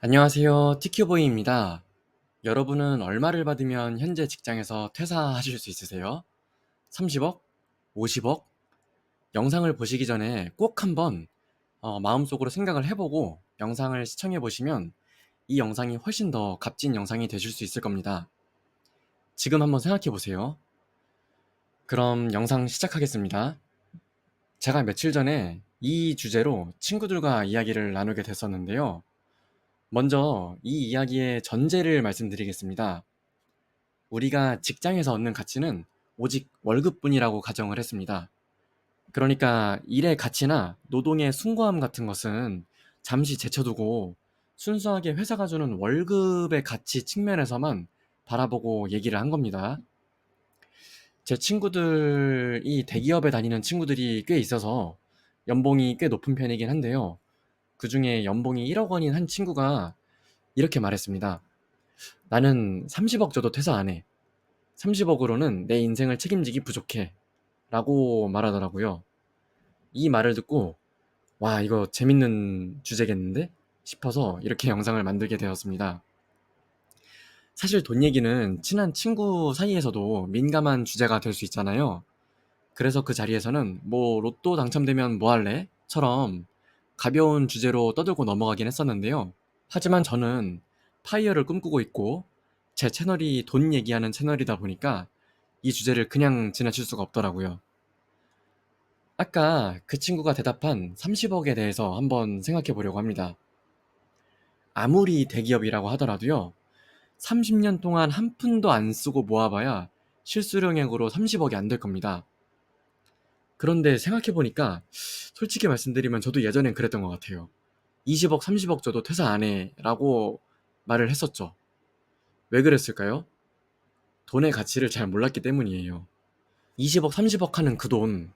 안녕하세요. 티큐보이입니다. 여러분은 얼마를 받으면 현재 직장에서 퇴사하실 수 있으세요? 30억? 50억? 영상을 보시기 전에 꼭 한번 마음속으로 생각을 해보고 영상을 시청해 보시면 이 영상이 훨씬 더 값진 영상이 되실 수 있을 겁니다. 지금 한번 생각해 보세요. 그럼 영상 시작하겠습니다. 제가 며칠 전에 이 주제로 친구들과 이야기를 나누게 됐었는데요. 먼저 이 이야기의 전제를 말씀드리겠습니다. 우리가 직장에서 얻는 가치는 오직 월급뿐이라고 가정을 했습니다. 그러니까 일의 가치나 노동의 숭고함 같은 것은 잠시 제쳐두고 순수하게 회사가 주는 월급의 가치 측면에서만 바라보고 얘기를 한 겁니다. 제 친구들이 대기업에 다니는 친구들이 꽤 있어서 연봉이 꽤 높은 편이긴 한데요. 그 중에 연봉이 1억 원인 한 친구가 이렇게 말했습니다. 나는 30억 줘도 퇴사 안 해. 30억으로는 내 인생을 책임지기 부족해. 라고 말하더라고요. 이 말을 듣고, 와, 이거 재밌는 주제겠는데? 싶어서 이렇게 영상을 만들게 되었습니다. 사실 돈 얘기는 친한 친구 사이에서도 민감한 주제가 될 수 있잖아요. 그래서 그 자리에서는 뭐 로또 당첨되면 뭐 할래? 처럼 가벼운 주제로 떠들고 넘어가긴 했었는데요. 하지만 저는 파이어를 꿈꾸고 있고 제 채널이 돈 얘기하는 채널이다 보니까 이 주제를 그냥 지나칠 수가 없더라고요. 아까 그 친구가 대답한 30억에 대해서 한번 생각해 보려고 합니다. 아무리 대기업이라고 하더라도요, 30년 동안 한 푼도 안 쓰고 모아봐야 실수령액으로 30억이 안 될 겁니다. 그런데 생각해 보니까 솔직히 말씀드리면 저도 예전엔 그랬던 것 같아요. 20억, 30억 줘도 퇴사 안 해. 라고 말을 했었죠. 왜 그랬을까요? 돈의 가치를 잘 몰랐기 때문이에요. 20억, 30억 하는 그 돈,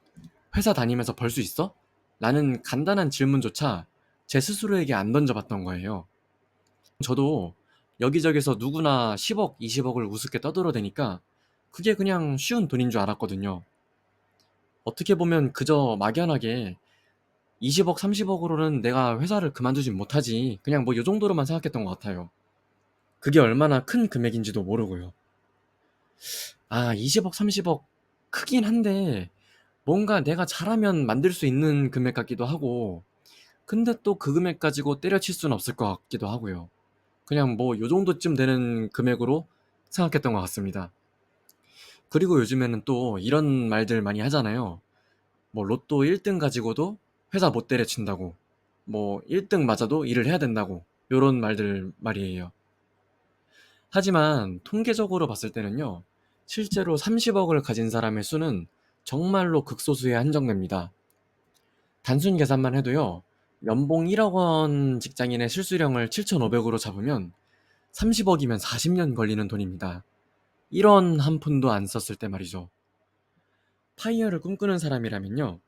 회사 다니면서 벌 수 있어? 라는 간단한 질문조차 제 스스로에게 안 던져봤던 거예요. 저도 여기저기서 누구나 10억, 20억을 우습게 떠들어대니까 그게 그냥 쉬운 돈인 줄 알았거든요. 어떻게 보면 그저 막연하게 20억, 30억으로는 내가 회사를 그만두진 못하지. 그냥 뭐 요 정도로만 생각했던 것 같아요. 그게 얼마나 큰 금액인지도 모르고요. 20억, 30억 크긴 한데 뭔가 내가 잘하면 만들 수 있는 금액 같기도 하고 근데 또 그 금액 가지고 때려칠 수는 없을 것 같기도 하고요. 그냥 뭐 요 정도쯤 되는 금액으로 생각했던 것 같습니다. 그리고 요즘에는 또 이런 말들 많이 하잖아요. 뭐 로또 1등 가지고도 회사 못 때려친다고. 뭐 1등 맞아도 일을 해야 된다고. 요런 말들 말이에요. 하지만 통계적으로 봤을 때는요. 실제로 30억을 가진 사람의 수는 정말로 극소수에 한정됩니다. 단순 계산만 해도요. 연봉 1억 원 직장인의 실수령을 7,500으로 잡으면 30억이면 40년 걸리는 돈입니다. 1원 한 푼도 안 썼을 때 말이죠. 파이어를 꿈꾸는 사람이라면요.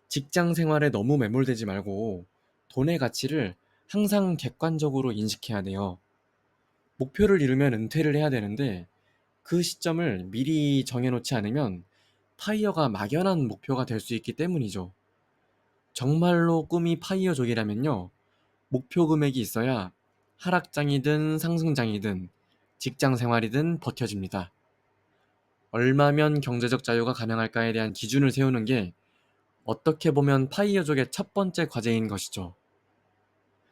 직장 생활에 너무 매몰되지 말고 돈의 가치를 항상 객관적으로 인식해야 돼요. 목표를 이루면 은퇴를 해야 되는데 그 시점을 미리 정해놓지 않으면 파이어가 막연한 목표가 될 수 있기 때문이죠. 정말로 꿈이 파이어족이라면요. 목표 금액이 있어야 하락장이든 상승장이든 직장 생활이든 버텨집니다. 얼마면 경제적 자유가 가능할까에 대한 기준을 세우는 게 어떻게 보면 파이어족의 첫 번째 과제인 것이죠.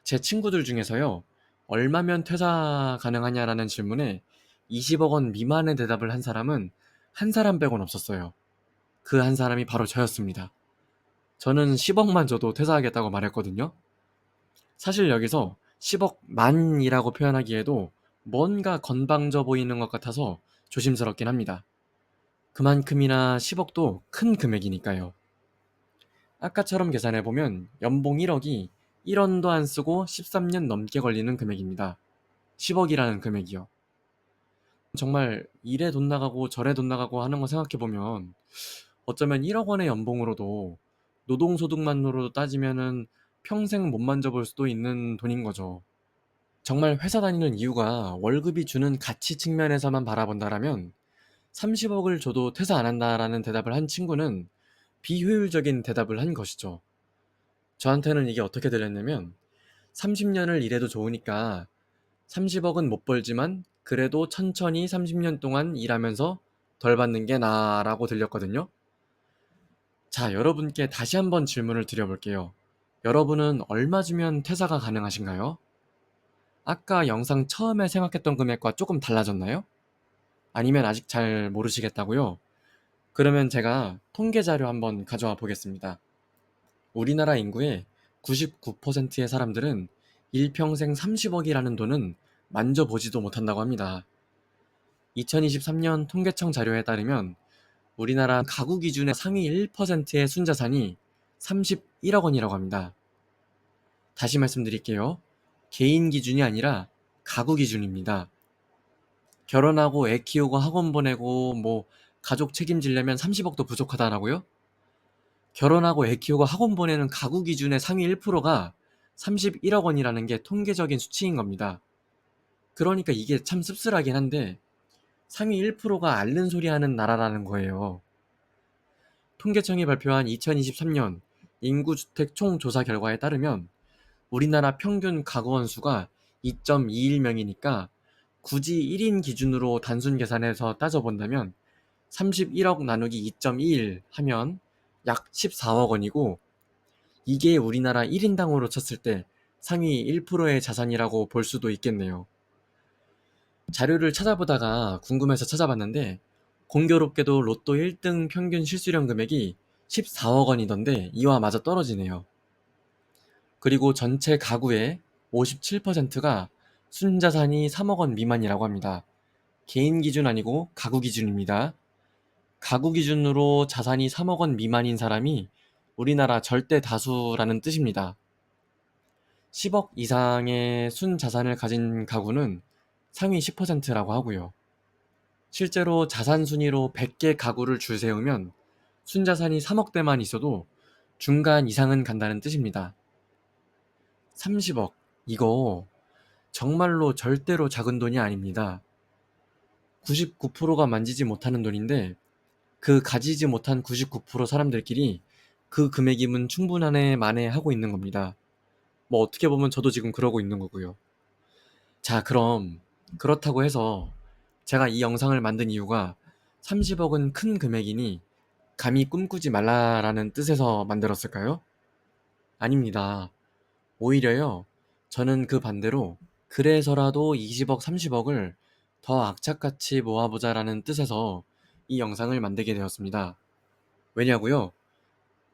제 친구들 중에서요, 얼마면 퇴사 가능하냐라는 질문에 20억 원 미만의 대답을 한 사람은 한 사람 빼곤 없었어요. 그 한 사람이 바로 저였습니다. 저는 10억만 줘도 퇴사하겠다고 말했거든요. 사실 여기서 10억 만이라고 표현하기에도 뭔가 건방져 보이는 것 같아서 조심스럽긴 합니다. 그만큼이나 10억도 큰 금액이니까요. 아까처럼 계산해보면 연봉 1억이 1원도 안 쓰고 13년 넘게 걸리는 금액입니다. 10억이라는 금액이요. 정말 이래 돈 나가고 저래 돈 나가고 하는 거 생각해보면 어쩌면 1억 원의 연봉으로도 노동소득만으로도 따지면은 평생 못 만져볼 수도 있는 돈인 거죠. 정말 회사 다니는 이유가 월급이 주는 가치 측면에서만 바라본다라면 30억을 줘도 퇴사 안 한다라는 대답을 한 친구는 비효율적인 대답을 한 것이죠. 저한테는 이게 어떻게 들렸냐면 30년을 일해도 좋으니까 30억은 못 벌지만 그래도 천천히 30년 동안 일하면서 덜 받는 게 나아라고 들렸거든요. 자, 여러분께 다시 한번 질문을 드려볼게요. 여러분은 얼마 주면 퇴사가 가능하신가요? 아까 영상 처음에 생각했던 금액과 조금 달라졌나요? 아니면 아직 잘 모르시겠다고요? 그러면 제가 통계 자료 한번 가져와 보겠습니다. 우리나라 인구의 99%의 사람들은 일평생 30억이라는 돈은 만져보지도 못한다고 합니다. 2023년 통계청 자료에 따르면 우리나라 가구 기준의 상위 1%의 순자산이 31억 원이라고 합니다. 다시 말씀드릴게요. 개인 기준이 아니라 가구 기준입니다. 결혼하고 애 키우고 학원 보내고 가족 책임지려면 30억도 부족하다라고요? 결혼하고 애 키우고 학원 보내는 가구 기준의 상위 1%가 31억 원이라는 게 통계적인 수치인 겁니다. 그러니까 이게 참 씁쓸하긴 한데 상위 1%가 앓는 소리 하는 나라라는 거예요. 통계청이 발표한 2023년 인구주택 총조사 결과에 따르면 우리나라 평균 가구원 수가 2.21명이니까 굳이 1인 기준으로 단순 계산해서 따져본다면 31억 나누기 2.21 하면 약 14억 원이고, 이게 우리나라 1인당으로 쳤을 때 상위 1%의 자산이라고 볼 수도 있겠네요. 자료를 찾아보다가 궁금해서 찾아봤는데 공교롭게도 로또 1등 평균 실수령 금액이 14억 원이던데 이와 마저 떨어지네요. 그리고 전체 가구의 57%가 순자산이 3억 원 미만이라고 합니다. 개인 기준 아니고 가구 기준입니다. 가구 기준으로 자산이 3억 원 미만인 사람이 우리나라 절대 다수라는 뜻입니다. 10억 이상의 순자산을 가진 가구는 상위 10%라고 하고요. 실제로 자산 순위로 100개 가구를 줄 세우면 순자산이 3억대만 있어도 중간 이상은 간다는 뜻입니다. 30억, 이거 정말로 절대로 작은 돈이 아닙니다. 99%가 만지지 못하는 돈인데 그 가지지 못한 99% 사람들끼리 그 금액이면 충분하네 마네 하고 있는 겁니다. 어떻게 보면 저도 지금 그러고 있는 거고요. 자, 그럼 그렇다고 해서 제가 이 영상을 만든 이유가 30억은 큰 금액이니 감히 꿈꾸지 말라라는 뜻에서 만들었을까요? 아닙니다. 오히려요, 저는 그 반대로 그래서라도 20억, 30억을 더 악착같이 모아보자라는 뜻에서 이 영상을 만들게 되었습니다. 왜냐고요?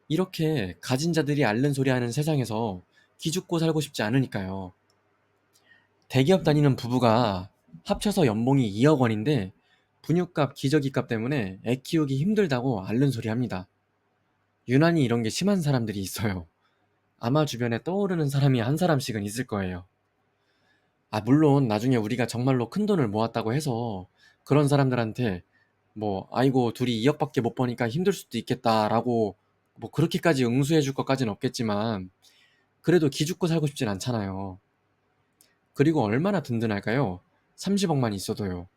이렇게 가진 자들이 앓는 소리 하는 세상에서 기죽고 살고 싶지 않으니까요. 대기업 다니는 부부가 합쳐서 연봉이 2억 원인데 분유값, 기저귀값 때문에 애 키우기 힘들다고 앓는 소리 합니다. 유난히 이런 게 심한 사람들이 있어요. 아마 주변에 떠오르는 사람이 한 사람씩은 있을 거예요. 물론 나중에 우리가 정말로 큰 돈을 모았다고 해서 그런 사람들한테 아이고 둘이 2억밖에 못 버니까 힘들 수도 있겠다라고 그렇게까지 응수해 줄 것까지는 없겠지만 그래도 기죽고 살고 싶진 않잖아요. 그리고 얼마나 든든할까요? 30억만 있어도요.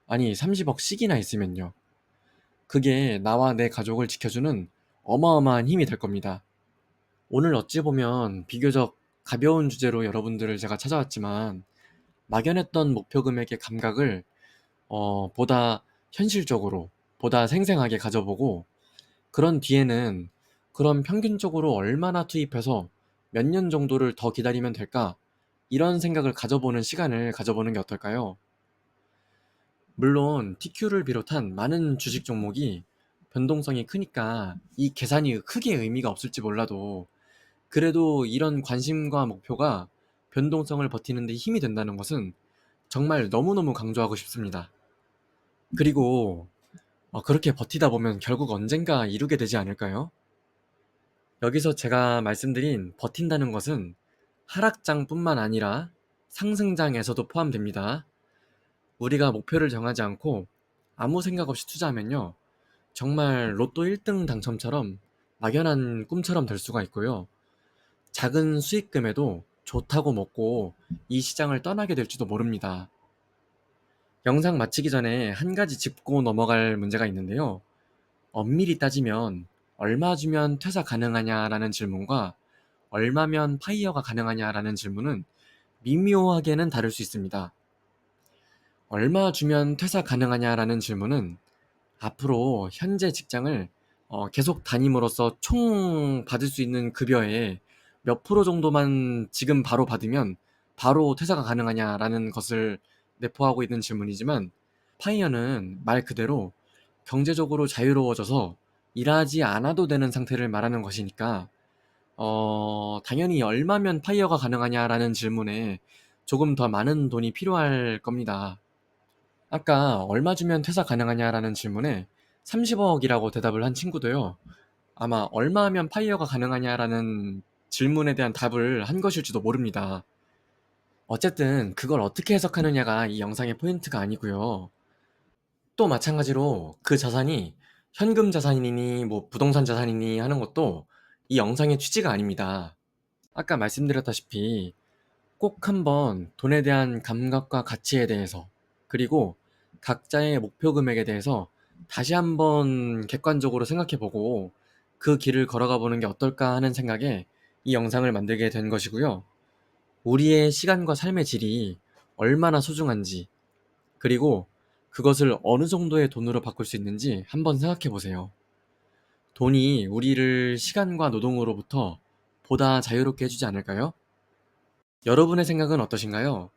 아니 30억씩이나 있으면요. 그게 나와 내 가족을 지켜주는 어마어마한 힘이 될 겁니다. 오늘 어찌 보면 비교적 가벼운 주제로 여러분들을 제가 찾아왔지만 막연했던 목표 금액의 감각을 보다 현실적으로, 보다 생생하게 가져보고 그런 뒤에는 그럼 평균적으로 얼마나 투입해서 몇 년 정도를 더 기다리면 될까? 이런 생각을 가져보는 시간을 가져보는 게 어떨까요? 물론 TQ를 비롯한 많은 주식 종목이 변동성이 크니까 이 계산이 크게 의미가 없을지 몰라도 그래도 이런 관심과 목표가 변동성을 버티는 데 힘이 된다는 것은 정말 너무너무 강조하고 싶습니다. 그리고 그렇게 버티다 보면 결국 언젠가 이루게 되지 않을까요? 여기서 제가 말씀드린 버틴다는 것은 하락장뿐만 아니라 상승장에서도 포함됩니다. 우리가 목표를 정하지 않고 아무 생각 없이 투자하면요, 정말 로또 1등 당첨처럼 막연한 꿈처럼 될 수가 있고요. 작은 수익금에도 좋다고 먹고 이 시장을 떠나게 될지도 모릅니다. 영상 마치기 전에 한 가지 짚고 넘어갈 문제가 있는데요. 엄밀히 따지면 얼마 주면 퇴사 가능하냐라는 질문과 얼마면 파이어가 가능하냐라는 질문은 미묘하게는 다를 수 있습니다. 얼마 주면 퇴사 가능하냐라는 질문은 앞으로 현재 직장을 계속 다님으로써 총 받을 수 있는 급여의 몇 프로 정도만 지금 바로 받으면 바로 퇴사가 가능하냐라는 것을 내포하고 있는 질문이지만, 파이어는 말 그대로 경제적으로 자유로워져서 일하지 않아도 되는 상태를 말하는 것이니까 당연히 얼마면 파이어가 가능하냐라는 질문에 조금 더 많은 돈이 필요할 겁니다. 아까 얼마 주면 퇴사 가능하냐라는 질문에 30억이라고 대답을 한 친구도요, 아마 얼마 하면 파이어가 가능하냐라는 질문에 대한 답을 한 것일지도 모릅니다. 어쨌든 그걸 어떻게 해석하느냐가 이 영상의 포인트가 아니고요. 또 마찬가지로 그 자산이 현금 자산이니 뭐 부동산 자산이니 하는 것도 이 영상의 취지가 아닙니다. 아까 말씀드렸다시피 꼭 한번 돈에 대한 감각과 가치에 대해서, 그리고 각자의 목표 금액에 대해서 다시 한번 객관적으로 생각해보고 그 길을 걸어가 보는 게 어떨까 하는 생각에 이 영상을 만들게 된 것이고요. 우리의 시간과 삶의 질이 얼마나 소중한지, 그리고 그것을 어느 정도의 돈으로 바꿀 수 있는지 한번 생각해 보세요. 돈이 우리를 시간과 노동으로부터 보다 자유롭게 해주지 않을까요? 여러분의 생각은 어떠신가요?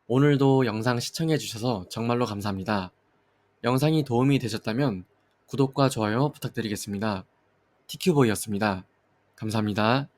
오늘도 영상 시청해 주셔서 정말로 감사합니다. 영상이 도움이 되셨다면 구독과 좋아요 부탁드리겠습니다. 티큐보이였습니다. 감사합니다.